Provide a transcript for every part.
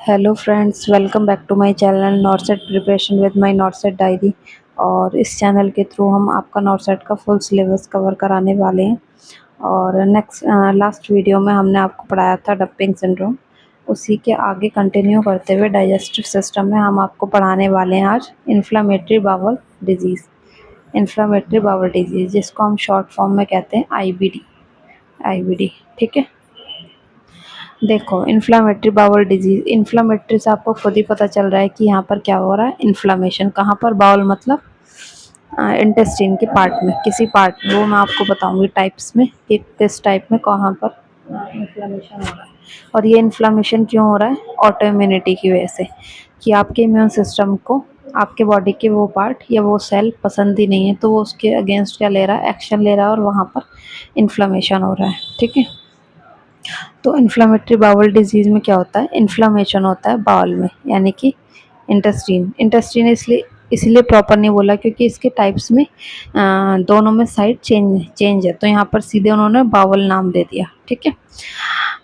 Hello friends, welcome back to my channel NORCET preparation with my NORCET diary. और इस channel के through हम आपका नॉर्सेट का फुल सिलेबस कवर कराने वाले हैं। और लास्ट वीडियो में हमने आपको पढ़ाया था डंपिंग सिंड्रोम। उसी के आगे कंटिन्यू करते हुए डाइजेस्टिव सिस्टम में हम आपको पढ़ाने वाले हैं आज inflammatory bowel disease. Inflammatory bowel disease जिसको हम शॉर्ट फॉर्म में कहते हैं आईबीडी। ठीक है, देखो इन्फ्लामेटरी बाउल डिजीज, इन्फ्लामेटरी से आपको खुद ही पता चल रहा है कि यहाँ पर क्या हो रहा है। इन्फ्लामेशन कहाँ पर, बाउल मतलब इंटेस्टाइन के पार्ट में, किसी पार्ट में, वो मैं आपको बताऊंगी टाइप्स में कि किस टाइप में कहाँ पर इन्फ्लामेशन हो रहा है। और ये इन्फ्लामेशन क्यों हो रहा है? ऑटो इम्यूनिटी की वजह से, कि आपके इम्यून सिस्टम को आपके बॉडी के वो पार्ट या वो सेल पसंद ही नहीं है, तो वो उसके अगेंस्ट क्या ले रहा है, एक्शन ले रहा है, और वहाँ पर इन्फ्लामेशन हो रहा है। ठीक है, तो इन्फ्लामेटरी बाउल डिजीज़ में क्या होता है, इन्फ्लामेशन होता है बाउल में, यानी कि इंटेस्टीन इसलिए प्रॉपर नहीं बोला क्योंकि इसके टाइप्स में दोनों में साइड चेंज है, तो यहाँ पर सीधे उन्होंने बाउल नाम दे दिया। ठीक है,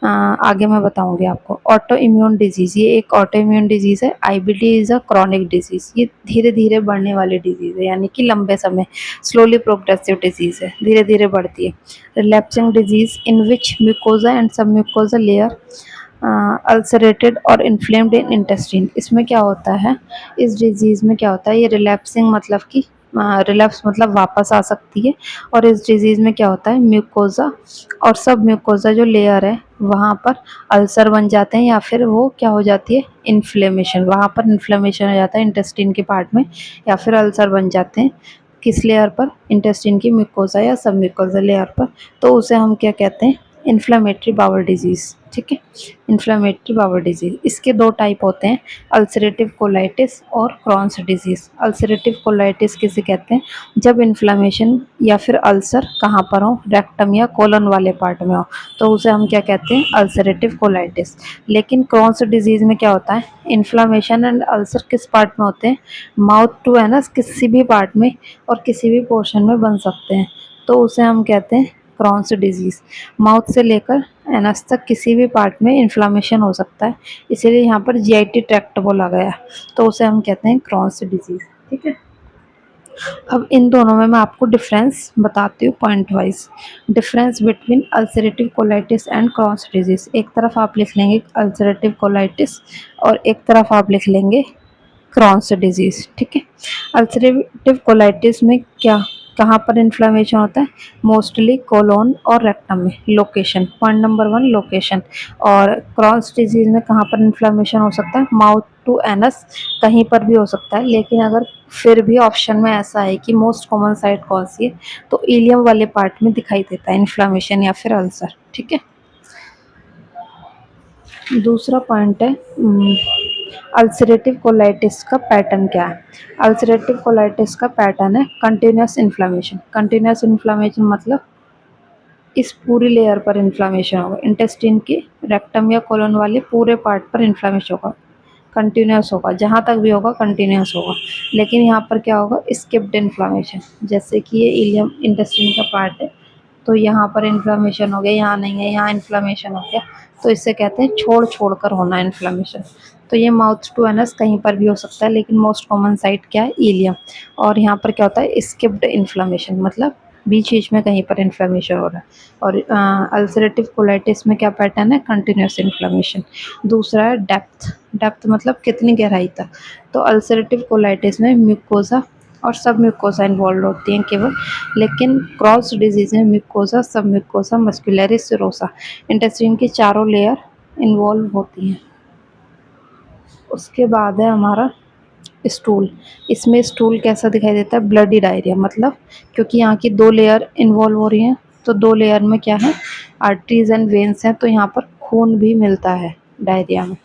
आगे मैं बताऊंगी आपको। ऑटो इम्यून डिजीज़, ये एक ऑटो इम्यून डिजीज़ है। IBD is a chronic disease, ये धीरे धीरे बढ़ने वाली डिजीज़ है, यानी कि लंबे समय, स्लोली प्रोग्रेसिव डिजीज़ है, धीरे धीरे बढ़ती है। Relapsing disease in which mucosa and सब म्यूकोजा लेयर अल्सरेटेड और इन्फ्लेम्ड इन इंटेस्टाइन। इसमें क्या होता है, इस डिजीज़ में क्या होता है, ये रिलैप्सिंग मतलब कि रिलैप्स मतलब वापस आ सकती है। और इस डिजीज़ में क्या होता है, म्यूकोजा और सब म्यूकोजा जो लेयर है वहाँ पर अल्सर बन जाते हैं, या फिर वो क्या हो जाती है, इन्फ्लेमेशन, वहाँ पर इन्फ्लेमेशन हो जाता है इंटेस्टाइन के पार्ट में, या फिर अल्सर बन जाते हैं किस लेयर पर, इंटेस्टाइन की म्यूकोजा या सब म्यूकोजा लेयर पर। तो उसे हम क्या कहते हैं, इन्फ्लेमेटरी बाउल डिजीज़। ठीक है, इन्फ्लेमेटरी बाउल डिजीज़, इसके दो टाइप होते हैं, अल्सरेटिव कोलाइटिस और क्रॉन्स डिजीज़। अल्सरेटिव कोलाइटिस किसे कहते हैं, जब इन्फ्लेमेशन या फिर अल्सर कहाँ पर हो, रेक्टम या कोलन वाले पार्ट में हो, तो उसे हम क्या कहते हैं, अल्सरेटिव कोलाइटिस। लेकिन क्रॉन्स डिजीज़ में क्या होता है, इन्फ्लेमेशन एंड अल्सर किस पार्ट में होते हैं, माउथ टू एनस, किसी भी पार्ट में और किसी भी पोर्शन में बन सकते हैं, तो उसे हम कहते हैं क्रॉन्स डिजीज़। माउथ से लेकर एनस तक किसी भी पार्ट में इन्फ्लामेशन हो सकता है, इसीलिए यहाँ पर जीआईटी ट्रैक्ट बोला गया, तो उसे हम कहते हैं क्रॉन्स डिजीज़। ठीक है, अब इन दोनों में मैं आपको डिफरेंस बताती हूँ point wise. Difference between ulcerative colitis and Crohn's disease, एक तरफ आप लिख लेंगे अल्सरेटिव कोलाइटिस और एक तरफ आप लिख लेंगे क्रॉन्स डिजीज़। ठीक है, अल्सरेटिव कोलाइटिस में क्या, कहाँ पर इन्फ्लामेशन होता है, मोस्टली कोलोन और रेक्टम में, लोकेशन, पॉइंट नंबर 1 लोकेशन। और क्रॉन्स डिजीज़ में कहाँ पर इन्फ्लामेशन हो सकता है, माउथ टू एनस, कहीं पर भी हो सकता है, लेकिन अगर फिर भी ऑप्शन में ऐसा है कि मोस्ट कॉमन साइट कौन सी है, तो इलियम वाले पार्ट में दिखाई देता है इन्फ्लामेशन या फिर अल्सर। ठीक है, दूसरा पॉइंट है अल्सरेटिव कोलाइटिस का पैटर्न क्या है। अल्सरेटिव कोलाइटिस का पैटर्न है कंटिन्यूस इन्फ्लामेशन। कंटिन्यूस इन्फ्लामेशन मतलब इस पूरी लेयर पर इन्फ्लामेशन होगा, इंटेस्टाइन के रेक्टम या कोलन वाले पूरे पार्ट पर इन्फ्लामेशन होगा, कंटिन्यूस होगा, जहाँ तक भी होगा कंटिन्यूस होगा। लेकिन यहाँ पर क्या होगा, स्किप्ड इन्फ्लामेशन, जैसे कि ये इलियम इंटेस्टाइन का पार्ट है, तो यहाँ पर इन्फ्लामेशन हो गया, यहाँ नहीं है, यहाँ इन्फ्लामेशन हो गया, तो इसे कहते हैं छोड़ छोड़ कर होना इन्फ्लामेशन। तो ये माउथ टू एनस कहीं पर भी हो सकता है, लेकिन मोस्ट कॉमन साइट क्या है, इलियम। और यहाँ पर क्या होता है, स्किप्ड इन्फ्लामेशन, मतलब बीच बीच में कहीं पर इन्फ्लामेशन हो रहा है। और अल्सरेटिव कोलाइटिस में क्या पैटर्न है, कंटिन्यूस इन्फ्लामेशन। दूसरा है डेप्थ, डेप्थ मतलब कितनी गहराई तक। तो अल्सरेटिव कोलाइटिस में म्यूकोजा और सब म्यूकोजा इन्वॉल्व होती हैं केवल, लेकिन क्रॉस डिजीज में म्यूकोजा, सब म्यूकोजा, मस्कुलरिस सिरोसा, इंटेस्टाइन की चारों लेयर इन्वॉल्व होती हैं। उसके बाद है हमारा स्टूल। इसमें स्टूल कैसा दिखाई देता है, ब्लडी डायरिया, मतलब क्योंकि यहाँ की दो लेयर इन्वॉल्व हो रही हैं, तो दो लेयर में क्या है, आर्टरीज एंड वेन्स हैं, तो यहाँ पर खून भी मिलता है डायरिया में।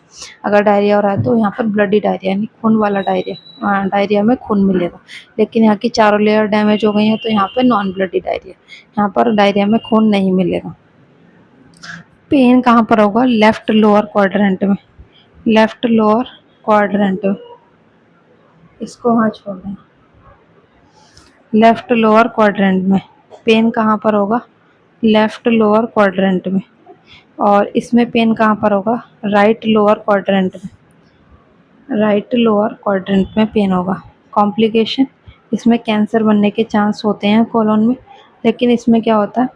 अगर डायरिया हो रहा है तो यहाँ पर ब्लडी डायरिया यानी खून वाला डायरिया, डायरिया में खून मिलेगा। लेकिन यहाँ की चारों लेयर डैमेज हो गई हैं, तो यहाँ पर नॉन ब्लडी डायरिया, यहाँ पर डायरिया में खून नहीं मिलेगा। पेन कहाँ पर होगा, लेफ्ट लोअर क्वाड्रेंट में, लेफ्ट लोअर क्वाड्रेंट में, इसको वहाँ छोड़ दें, लेफ्ट लोअर क्वाड्रेंट में पेन कहाँ पर होगा, लेफ्ट लोअर क्वाड्रेंट में। और इसमें पेन कहाँ पर होगा, राइट लोअर क्वाड्रेंट में। राइट लोअर क्वाड्रेंट में पेन होगा। कॉम्प्लिकेशन, इसमें कैंसर बनने के चांस होते हैं कोलोन में, लेकिन इसमें क्या होता है,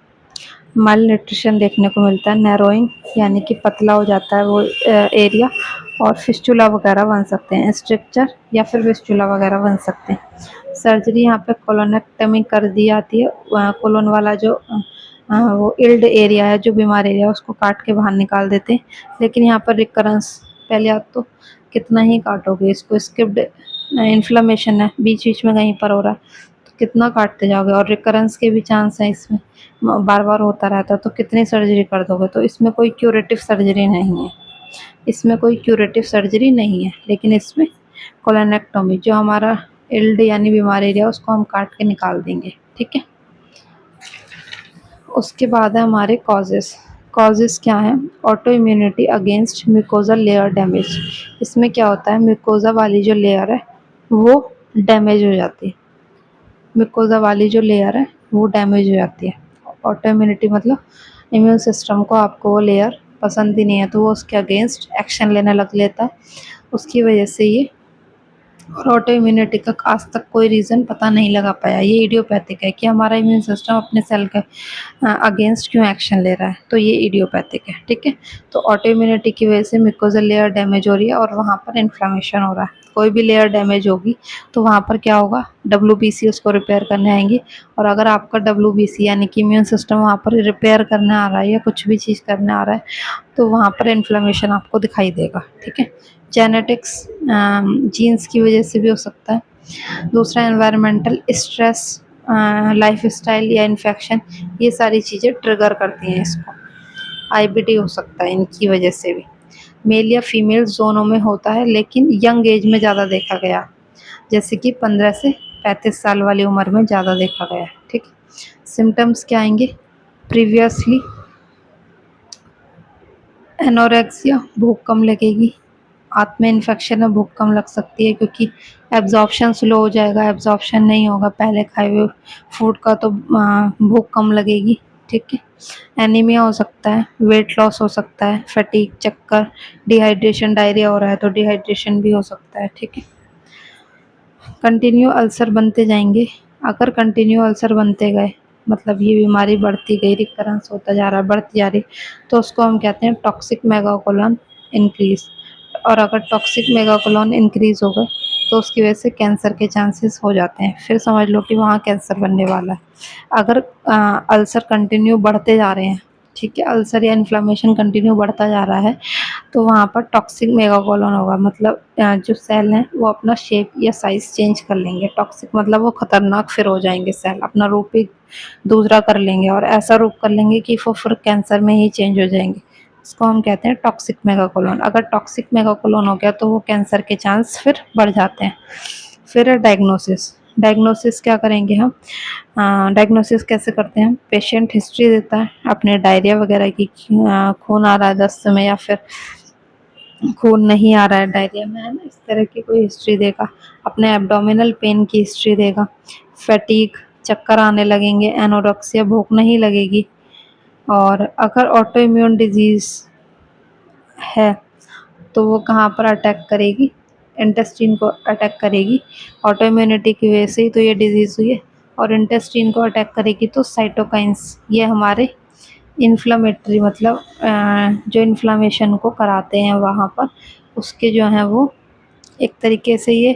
माल न्यूट्रिशन देखने को मिलता है, नैरोइंग यानी कि पतला हो जाता है वो एरिया, और फिस्टुला वगैरह बन सकते हैं, स्ट्रक्चर या फिर फिस्टुला वगैरह बन सकते हैं। सर्जरी यहाँ पे कोलोनेक्टमी कर दी जाती है, कोलोन वाला जो वो इल्ड एरिया है, जो बीमार एरिया है, उसको काट के बाहर निकाल देते हैं। लेकिन यहाँ पर रिकरेंस, पहले आप तो कितना ही काटोगे इसको, स्किप्ड इन्फ्लेमेशन है बीच बीच में कहीं पर हो रहा है, तो कितना काटते जाओगे, और रिकरेंस के भी चांस है इसमें, बार बार होता रहता है, तो कितनी सर्जरी कर दोगे। तो इसमें कोई क्यूरेटिव सर्जरी नहीं है, इसमें कोई क्यूरेटिव सर्जरी नहीं है, लेकिन इसमें कोलोनेक्टोमी, जो हमारा इल्ड यानी बीमार एरिया, उसको हम काट के निकाल देंगे, ठीक है। उसके बाद है हमारे कॉजेस। कॉजेस क्या है, auto immunity against mucosal layer damage. इसमें क्या होता है, म्यूकोजा वाली जो लेयर है वो डैमेज हो जाती है, म्यूकोजा वाली जो लेयर है वो डैमेज हो जाती है। ऑटो इम्यूनिटी मतलब इम्यून सिस्टम को आपको वो लेयर पसंद ही नहीं है, तो वो उसके अगेंस्ट एक्शन लेने लग लेता है, उसकी वजह से ये। और ऑटो इम्यूनिटी का आज तक कोई रीज़न पता नहीं लगा पाया, ये इडियोपैथिक है कि हमारा इम्यून सिस्टम अपने सेल के अगेंस्ट क्यों एक्शन ले रहा है, तो ये इडियोपैथिक है, ठीक है। तो ऑटो इम्यूनिटी की वजह से म्यूकोजल लेयर डैमेज हो रही है और वहाँ पर इन्फ्लामेशन हो रहा है। कोई भी लेयर डैमेज होगी तो वहाँ पर क्या होगा, डब्ल्यूबीसी उसको रिपेयर करने आएंगी, और अगर आपका डब्ल्यूबीसी यानी कि इम्यून सिस्टम वहाँ पर रिपेयर करने आ रहा है या कुछ भी चीज़ करने आ रहा है, तो वहाँ पर इन्फ्लेमेशन आपको दिखाई देगा, ठीक है। जेनेटिक्स, जीन्स की वजह से भी हो सकता है। दूसरा एनवायरमेंटल स्ट्रेस, लाइफस्टाइल या इन्फेक्शन, ये सारी चीज़ें ट्रिगर करती हैं इसको। आईबीडी हो सकता है इनकी वजह से भी। मेल या फीमेल दोनों में होता है, लेकिन यंग एज में ज़्यादा देखा गया, जैसे कि 15 से 35 साल वाली उम्र में ज़्यादा देखा गया, ठीक है। सिम्टम्स क्या आएंगे, प्रीवियसली एनोरेक्सिया, भूख कम लगेगी, आंत में इन्फेक्शन है, भूख कम लग सकती है क्योंकि एब्जॉर्प्शन स्लो हो जाएगा, एब्जॉर्प्शन नहीं होगा पहले खाए हुए फूड का, तो भूख कम लगेगी, ठीक है। एनीमिया हो सकता है, वेट लॉस हो सकता है, फटीग, चक्कर, डिहाइड्रेशन, डायरिया हो रहा है तो डिहाइड्रेशन भी हो सकता है, ठीक है। कंटिन्यू अल्सर बनते जाएंगे, अगर कंटिन्यू अल्सर बनते गए मतलब ये बीमारी बढ़ती गई, रिकरेंस होता जा रहा है, बढ़ती जा रही, तो उसको हम कहते हैं टॉक्सिक मेगाकोलोन इंक्रीज। और अगर टॉक्सिक मेगाकोलोन इंक्रीज हो गए तो उसकी वजह से कैंसर के चांसेस हो जाते हैं, फिर समझ लो कि वहाँ कैंसर बनने वाला है। अगर अल्सर कंटिन्यू बढ़ते जा रहे हैं, ठीक है, अल्सर या इन्फ्लेमेशन कंटिन्यू बढ़ता जा रहा है, तो वहाँ पर टॉक्सिक मेगाकोलोन होगा, मतलब जो सेल हैं वो अपना शेप या साइज चेंज कर लेंगे। टॉक्सिक मतलब वो खतरनाक फिर हो जाएंगे, सेल अपना रूप ही दूसरा कर लेंगे, और ऐसा रूप कर लेंगे कि वो फिर कैंसर में ही चेंज हो जाएंगे। इसको हम कहते हैं टॉक्सिक मेगाकोलोन। अगर टॉक्सिक मेगाकोलोन हो गया तो वो कैंसर के चांस फिर बढ़ जाते हैं। फिर है डायग्नोसिस। डायग्नोसिस क्या करेंगे हम, डायग्नोसिस कैसे करते हैं, पेशेंट हिस्ट्री देता है अपने डायरिया वगैरह की, खून आ रहा है दस्त में या फिर खून नहीं आ रहा है डायरिया में, है ना, इस तरह की कोई हिस्ट्री देगा, अपने एब्डोमिनल पेन की हिस्ट्री देगा, फैटीग, चक्कर आने लगेंगे, एनोरेक्सिया, भूख नहीं लगेगी। और अगर ऑटो इम्यून डिजीज़ है तो वो कहाँ पर अटैक करेगी, इंटेस्टाइन को अटैक करेगी। ऑटो इम्यूनिटी की वजह से ही तो ये डिजीज़ हुई है, और इंटेस्टाइन को अटैक करेगी तो साइटोकाइंस, ये हमारे इन्फ्लेमेटरी मतलब जो इन्फ्लामेशन को कराते हैं वहाँ पर, उसके जो हैं वो एक तरीके से ये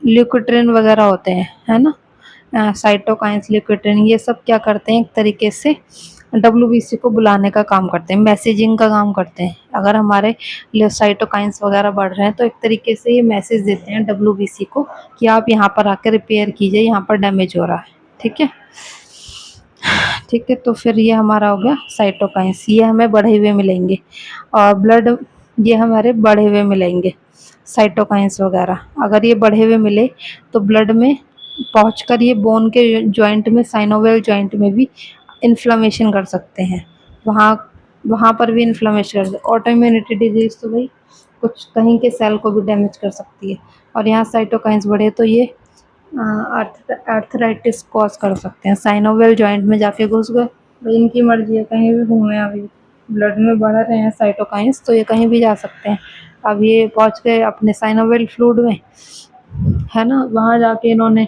ल्यूकोट्रिन वगैरह होते हैं, है ना, साइटोकाइंस, ल्यूकोट्रिन, ये सब क्या करते हैं, एक तरीके से डब्ल्यूबीसी को बुलाने का काम करते हैं, मैसेजिंग का काम करते हैं। अगर हमारे साइटोकाइंस वगैरह बढ़ रहे हैं तो एक तरीके से ये मैसेज देते हैं डब्ल्यूबीसी को कि आप यहाँ पर आकर रिपेयर कीजिए, यहाँ पर डैमेज हो रहा है, ठीक है। ठीक है, तो फिर ये हमारा हो गया साइटोकाइंस, ये हमें बढ़े हुए मिलेंगे, और ब्लड, ये हमारे बढ़े हुए मिलेंगे साइटोकाइंस वगैरह। अगर ये बढ़े हुए मिले तो ब्लड में पहुंचकर ये बोन के जॉइंट में, साइनोवियल जॉइंट में भी इन्फ्लेमेशन कर सकते हैं, वहाँ वहाँ पर भी इन्फ्लेमेशन कर, ऑटो इम्यूनिटी डिजीज तो भाई कुछ कहीं के सेल को भी डैमेज कर सकती है, और यहाँ साइटोकाइंस बढ़े तो ये आर्थराइटिस कॉज कर सकते हैं, साइनोवियल जॉइंट में जाके घुस गए, भाई इनकी मर्जी है, कहीं भी घूमे, अभी ब्लड में बढ़ रहे हैं साइटोकाइंस तो ये कहीं भी जा सकते हैं, अब ये पहुंच गए अपने साइनोवियल फ्लूइड में, है ना, वहां जाके इन्होंने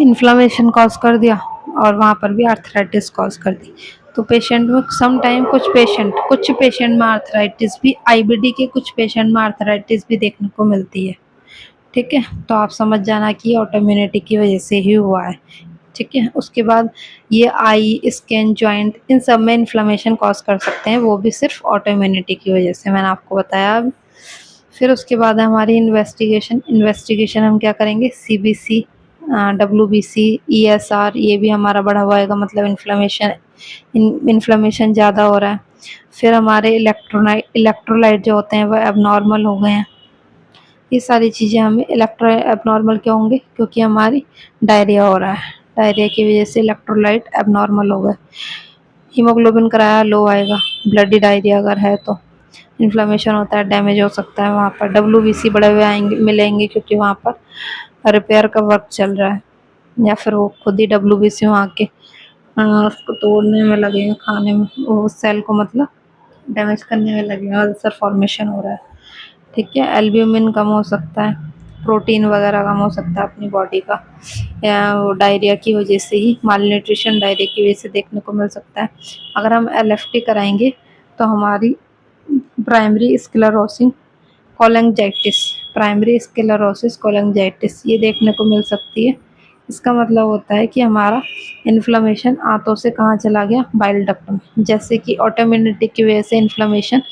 इन्फ्लामेशन कॉज कर दिया और वहाँ पर भी आर्थराइटिस कॉज कर दी। तो पेशेंट में सम टाइम कुछ पेशेंट में आर्थराइटिस भी, आईबीडी के कुछ पेशेंट में आर्थराइटिस भी देखने को मिलती है। ठीक है, तो आप समझ जाना कि ऑटोइम्यूनिटी की वजह से ही हुआ है। ठीक है, उसके बाद ये आई, स्किन, जॉइंट, इन सब में इन्फ्लेमेशन कॉज कर सकते हैं, वो भी सिर्फ ऑटोइम्यूनिटी की वजह से, मैंने आपको बताया। अब फिर उसके बाद है हमारी इन्वेस्टिगेशन हम क्या करेंगे, सीबीसी, डब्ल्यूबीसी, ईएसआर, ये भी हमारा बढ़ा हुआ है, मतलब इन्फ्लेमेशन ज़्यादा हो रहा है। फिर हमारे इलेक्ट्रोलाइट जो होते हैं वो एबनॉर्मल हो गए हैं। ये सारी चीज़ें हमें एबनॉर्मल क्यों होंगे, क्योंकि हमारी डायरिया हो रहा है, डायरिया की वजह से इलेक्ट्रोलाइट एबनॉर्मल हो गए। हीमोग्लोबिन कराया लो आएगा, ब्लडी डायरिया अगर है तो इन्फ्लेमेशन होता है, डैमेज हो सकता है वहाँ पर। डब्ल्यूबीसी बढ़े हुए आएंगे मिलेंगे, क्योंकि वहाँ पर रिपेयर का वर्क चल रहा है, या फिर वो खुद ही डब्ल्यूबीसी वहाँ के उसको तोड़ने में लगे हैं, खाने में, वो सेल को मतलब डैमेज करने में लगे हैं, अल्सर फॉर्मेशन हो रहा है। ठीक है, एल्ब्यूमिन कम हो सकता है, प्रोटीन वगैरह कम हो सकता है अपनी बॉडी का, या वो डायरिया की वजह से ही, माल न्यूट्रिशन डायरिया की वजह से देखने को मिल सकता है। अगर हम एलएफटी कराएंगे तो हमारी primary sclerosis cholangitis, primary sclerosis cholangitis ये देखने को मिल सकती है। इसका मतलब होता है कि हमारा इन्फ्लेमेशन आंतों से कहाँ चला गया, बाइल डक्ट में। जैसे कि ऑटोइम्यूनिटी की वजह से इन्फ्लेमेशन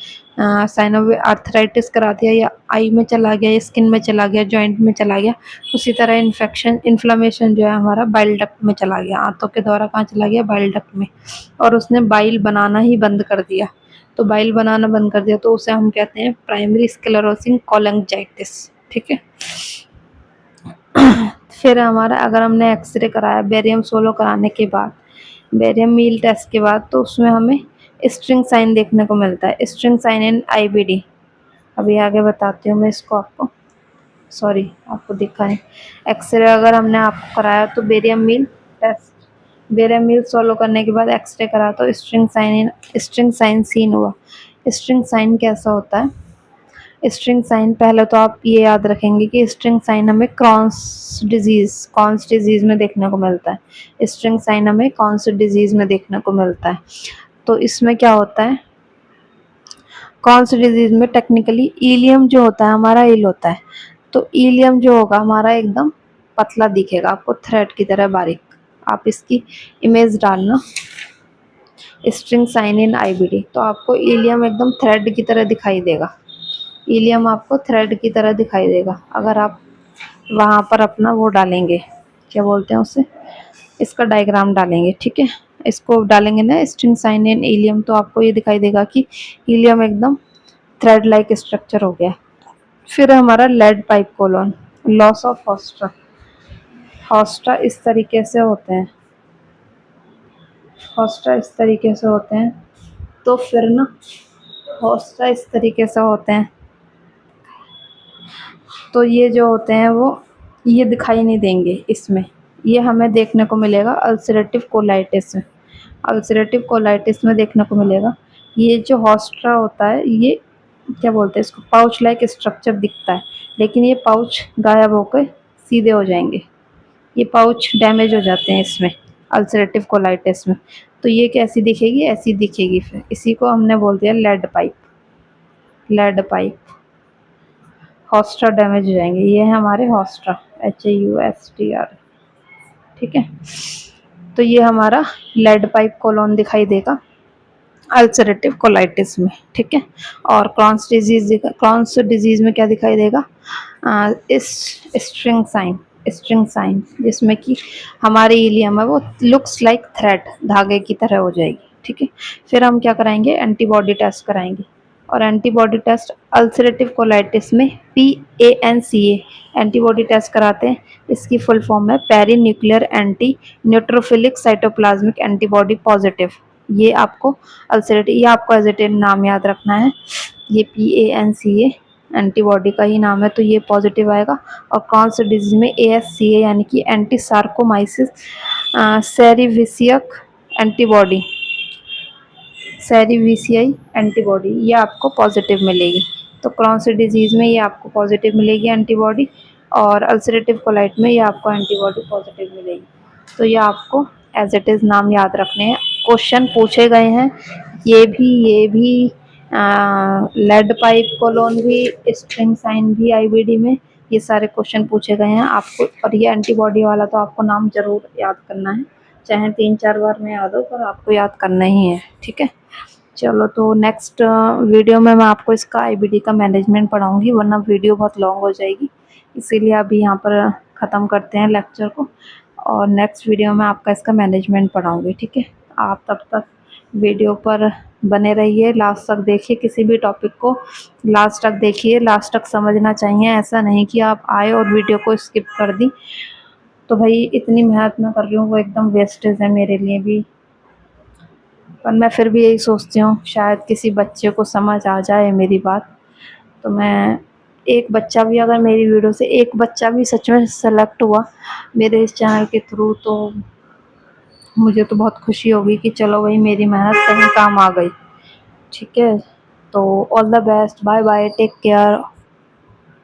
साइनोवियल आर्थराइटिस करा दिया, या आई में चला गया, या स्किन में चला गया, जॉइंट में चला गया, उसी तरह इन्फ्लेमेशन जो है हमारा बाइल डक्ट में चला गया, आंतों के द्वारा कहाँ चला गया, बाइल डक्ट में, और उसने बाइल बनाना ही बंद कर दिया। तो बाइल बनाना बंद कर दिया तो उसे हम कहते हैं प्राइमरी स्क्लेरोसिस कोलेंजाइटिस। ठीक है, फिर हमारा अगर हमने एक्सरे कराया बेरियम 16 कराने के बाद, बेरियम मील टेस्ट के बाद, तो उसमें हमें स्ट्रिंग साइन देखने को मिलता है, स्ट्रिंग साइन इन आईबीडी। अभी आगे बताती हूँ मैं इसको आपको, सॉरी आपको दिखा नहीं। एक्सरे अगर हमने आपको कराया तो barium meal test, barium meal 16 करने के बाद एक्सरे करा तो स्ट्रिंग साइन सीन हुआ। स्ट्रिंग साइन कैसा होता है, स्ट्रिंग साइन पहले तो आप ये याद रखेंगे कि स्ट्रिंग साइन हमें कॉन्स डिजीज में देखने को मिलता है, स्ट्रिंग साइन हमें कॉन्स डिजीज में देखने को मिलता है। तो इसमें क्या होता है, कॉन्स डिजीज में टेक्निकली इलियम जो होता है हमारा इल होता है, तो इलियम जो होगा हमारा एकदम पतला दिखेगा आपको, थ्रेड की तरह बारीक। आप इसकी इमेज डालना, स्ट्रिंग साइन इन आईबीडी, तो आपको इलियम एकदम थ्रेड की तरह दिखाई देगा, इलियम आपको थ्रेड की तरह दिखाई देगा। अगर आप वहाँ पर अपना वो डालेंगे, क्या बोलते हैं उसे, इसका डायग्राम डालेंगे, ठीक है, इसको डालेंगे ना स्ट्रिंग साइन इन इलियम, तो आपको ये दिखाई देगा कि इलियम एकदम थ्रेड लाइक स्ट्रक्चर हो गया। फिर हमारा lead pipe colon, loss of haustra, haustra इस तरीके से होते हैं, हॉस्टा इस तरीके से होते हैं, तो फिर ना हॉस्टा इस तरीके से होते हैं, तो ये जो होते हैं वो ये दिखाई नहीं देंगे इसमें, ये हमें देखने को मिलेगा अल्सरेटिव कोलाइटिस में, अल्सरेटिव कोलाइटिस में देखने को मिलेगा। ये जो हॉस्ट्रा होता है ये क्या बोलते हैं इसको, पाउच लाइक स्ट्रक्चर दिखता है, लेकिन ये पाउच गायब होकर सीधे हो जाएंगे, ये पाउच डैमेज हो जाते हैं इसमें अल्सरेटिव कोलाइटिस में। तो ये कैसी दिखेगी, ऐसी दिखेगी, फिर इसी को हमने बोल दिया lead pipe, lead pipe, haustra damage हो जाएंगे। ये है हमारे हॉस्ट्रा, HAUSTR। ठीक है, तो ये हमारा लेड पाइप कोलोन दिखाई देगा अल्सरेटिव कोलाइटिस में। ठीक है, और क्रॉन्स डिजीज में क्या दिखाई देगा, इस स्ट्रिंग साइन, स्ट्रिंग साइन जिसमें कि हमारी इलियम है वो लुक्स लाइक थ्रेड, धागे की तरह हो जाएगी। ठीक है, फिर हम क्या कराएंगे, एंटीबॉडी टेस्ट कराएंगे, और एंटीबॉडी टेस्ट अल्सरेटिव कोलाइटिस में PANCA एंटीबॉडी टेस्ट कराते हैं। इसकी फुल फॉर्म है peri nuclear anti neutrophilic cytoplasmic antibody positive. ये आपको अल्सरेटिव, ये आपको एज इट इज नाम याद रखना है, ये PANCA एंटीबॉडी का ही नाम है, तो ये पॉजिटिव आएगा। और कौन से डिजीज में, ASCA यानी कि एंटी सार्कोमाइसिस सेरिविसियक एंटीबॉडी, सेरिविसियाई एंटीबॉडी, ये आपको पॉजिटिव मिलेगी। तो क्रॉन्स डिजीज़ में ये आपको पॉजिटिव मिलेगी एंटीबॉडी, और अल्सरेटिव कोलाइट में ये आपको एंटीबॉडी पॉजिटिव मिलेगी। तो ये आपको एज इट इज़ नाम याद रखने हैं। क्वेश्चन पूछे गए हैं ये भी लेड पाइप कोलोन भी, स्ट्रिंग साइन भी आईबीडी में, ये सारे क्वेश्चन पूछे गए हैं आपको। और ये एंटीबॉडी वाला तो आपको नाम जरूर याद करना है, चाहे 3-4 बार में याद हो पर आपको याद करना ही है, ठीक है। चलो तो नेक्स्ट वीडियो में मैं आपको इसका आईबीडी का मैनेजमेंट पढ़ाऊंगी, वरना वीडियो बहुत लॉन्ग हो जाएगी, इसीलिए अभी यहाँ पर ख़त्म करते हैं लेक्चर को, और नेक्स्ट वीडियो में आपका इसका मैनेजमेंट पढ़ाऊंगी, ठीक है। आप तब तक वीडियो पर बने रहिए, लास्ट तक देखिए, किसी भी टॉपिक को लास्ट तक देखिए, लास्ट तक समझना चाहिए। ऐसा नहीं कि आप आए और वीडियो को स्किप कर दी, तो भाई इतनी मेहनत मैं कर रही हूँ वो एकदम वेस्टेज है मेरे लिए भी। पर मैं फिर भी यही सोचती हूँ शायद किसी बच्चे को समझ आ जाए मेरी बात, तो मैं, एक बच्चा भी, अगर मेरी वीडियो से एक बच्चा भी सच में सेलेक्ट हुआ मेरे इस चैनल के थ्रू, तो मुझे तो बहुत खुशी होगी कि चलो भाई मेरी मेहनत कहीं काम आ गई, ठीक है। तो all the best, bye bye, take care.